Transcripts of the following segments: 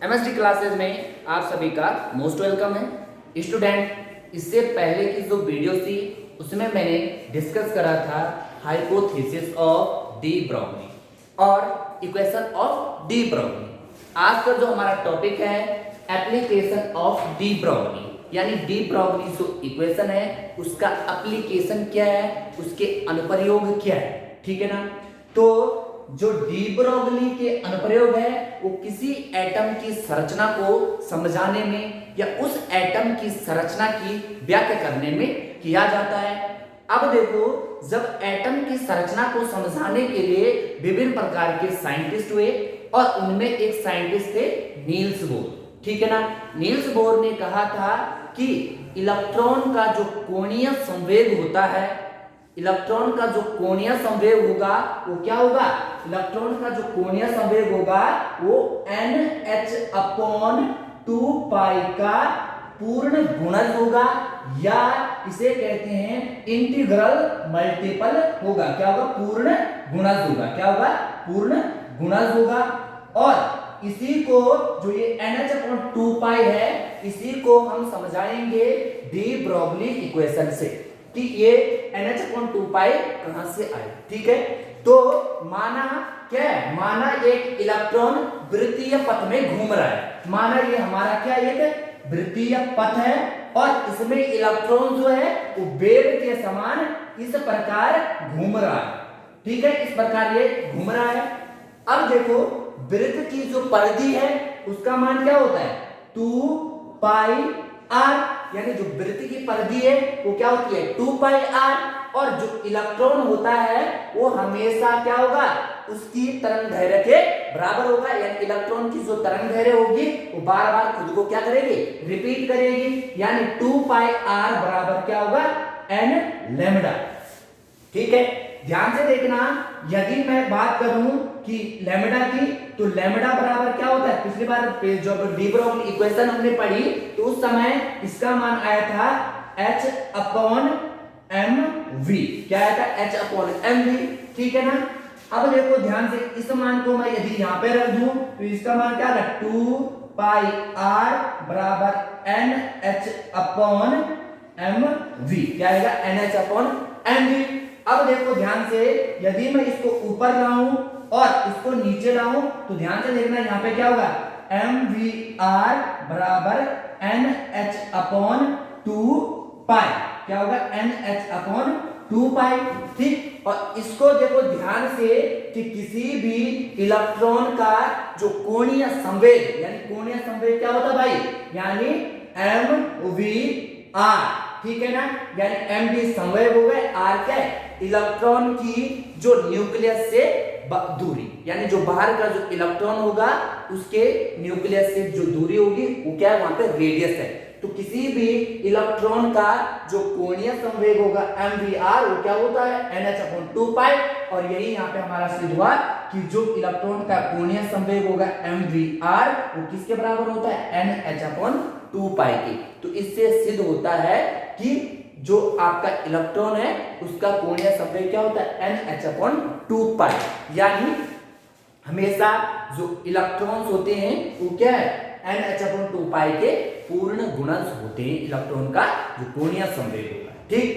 MSD classes में आप सभी का मोस्ट वेलकम है स्टूडेंट। इससे पहले की जो वीडियो थी उसमें मैंने डिस्कस करा था हाइपोथेसिस ऑफ डी ब्रोगली और इक्वेशन ऑफ डी ब्रोगली। आज का जो हमारा टॉपिक है एप्लीकेशन ऑफ डी ब्रोगली, यानी डी ब्रोगली जो इक्वेशन है उसका एप्लीकेशन क्या है, उसके अनुप्रयोग क्या है। ठीक है ना। तो जो डी ब्रोगली के अनुप्रयोग है वो किसी एटम की संरचना को समझाने में या उस एटम की संरचना की व्याख्या करने में किया जाता है। अब देखो, जब एटम की संरचना को समझाने के लिए विभिन्न प्रकार के साइंटिस्ट हुए और उनमें एक साइंटिस्ट थे नील्स बोर। ठीक है ना। नील्स बोर ने कहा था कि इलेक्ट्रॉन का जो कोणीय संवेग होता है, इलेक्ट्रॉन का जो कोणीय संवेग होगा वो क्या होगा, इलेक्ट्रॉन का जो कोणीय संवेग होगा वो NH/2π का पूर्ण गुणज होगा, या इसे कहते हैं इंटीग्रल मल्टीपल होगा। क्या होगा, पूर्ण गुणज होगा। क्या होगा, पूर्ण गुणज होगा। और इसी को जो ये NH/2π है इसी को हम समझाएंगे डी ब्रोगली इक्वेशन से कि ये NH/2π कहां से आए। ठीक है। तो माना क्या है, माना एक इलेक्ट्रॉन वृत्तीय पथ में घूम रहा है। माना ये हमारा क्या एक वृत्तीय पथ है और इसमें इलेक्ट्रॉन जो है वो वेव के समान इस प्रकार घूम रहा है। ठीक है, इस प्रकार ये घूम रहा है। अब देखो, वृत्त की जो परिधि है उसका मान क्या होता है, 2πr, यानी जो वृत्त की परिधि है वो क्या होती है 2πr, और जो इलेक्ट्रॉन होता है वो हमेशा क्या होगा, उसकी तरंग दैर्घ्य के बराबर होगा। यानी इलेक्ट्रॉन की जो तरंग दैर्घ्य होगी वो बार बार खुद को क्या करेगी, रिपीट करेगी। यानी 2πr बराबर क्या होगा, n लैम्डा। ठीक है, ध्यान से देखना। यदि मैं बात करूं कि लैम्डा की, तो लैम्डा बराबर क्या होता है, पिछली बार जब डी ब्रोगली इक्वेशन हमने पढ़ी तो उस समय इसका मान आया था H/mv। क्या आया था, H/mv। ठीक है ना। अब देखो ध्यान से, इस मान को मैं यदि यहां पे रख दूं तो इसका मान क्या है, 2πr बराबर NH/mv। क्या आएगा, NH/mv। अब देखो ध्यान से, यदि मैं इसको ऊपर लाऊं और इसको नीचे लाऊं तो ध्यान से देखना, यहां पे क्या होगा, mvr बराबर NH/2π। क्या होगा, NH/2π। ठीक। और इसको देखो ध्यान से कि किसी भी इलेक्ट्रॉन का जो कोणीय संवेग, यानी कोणीय संवेग क्या होता है भाई, यानी mvr। ठीक है ना। यानी mv संवेग हो गए, r क्या है, इलेक्ट्रॉन की जो न्यूक्लियस से दूरी, यानी जो बाहर का जो इलेक्ट्रॉन होगा उसके न्यूक्लियस से जो दूरी होगी वो क्या है, वहां पे रेडियस है। तो किसी भी इलेक्ट्रॉन का जो कोणीय संवेग होगा mvr वो क्या होता है, NH/2π। और यही यहाँ पे हमारा सिद्ध हुआ कि जो इलेक्ट्रॉन का कोणीय संवेग होगा mvr वो किसके बराबर होता है, NH/2π के। तो इससे सिद्ध होता है कि जो आपका इलेक्ट्रॉन है उसका कोणीय संवेग क्या होता है, NH/2π। यानी हमेशा जो इलेक्ट्रॉन्स होते हैं वो क्या है, NH/2π के पूर्ण गुणज होते हैं इलेक्ट्रॉन का जो कोणीय संवेग होगा। ठीक।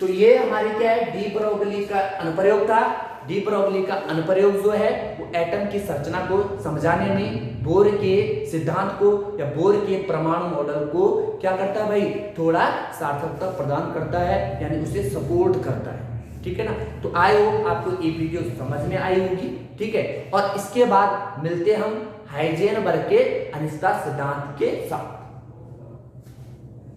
तो ये हमारी क्या है, डी ब्रोगली का अनुप्रयोग था। डी ब्रोगली का अनुप्रयोग जो है वो एटम की संरचना को समझाने में बोर के सिद्धांत को या बोर के परमाणु मॉडल को क्या करता है भाई, थोड़ा सार्थकता प्रदान करता है, यानी उसे सपोर्ट करता है। ठीक है ना। तो आई होप आपको ये वीडियो समझ में आई होगी। ठीक है, और इसके बाद मिलते हम हाइजेनबर्ग के अनिश्चितता सिद्धांत के साथ।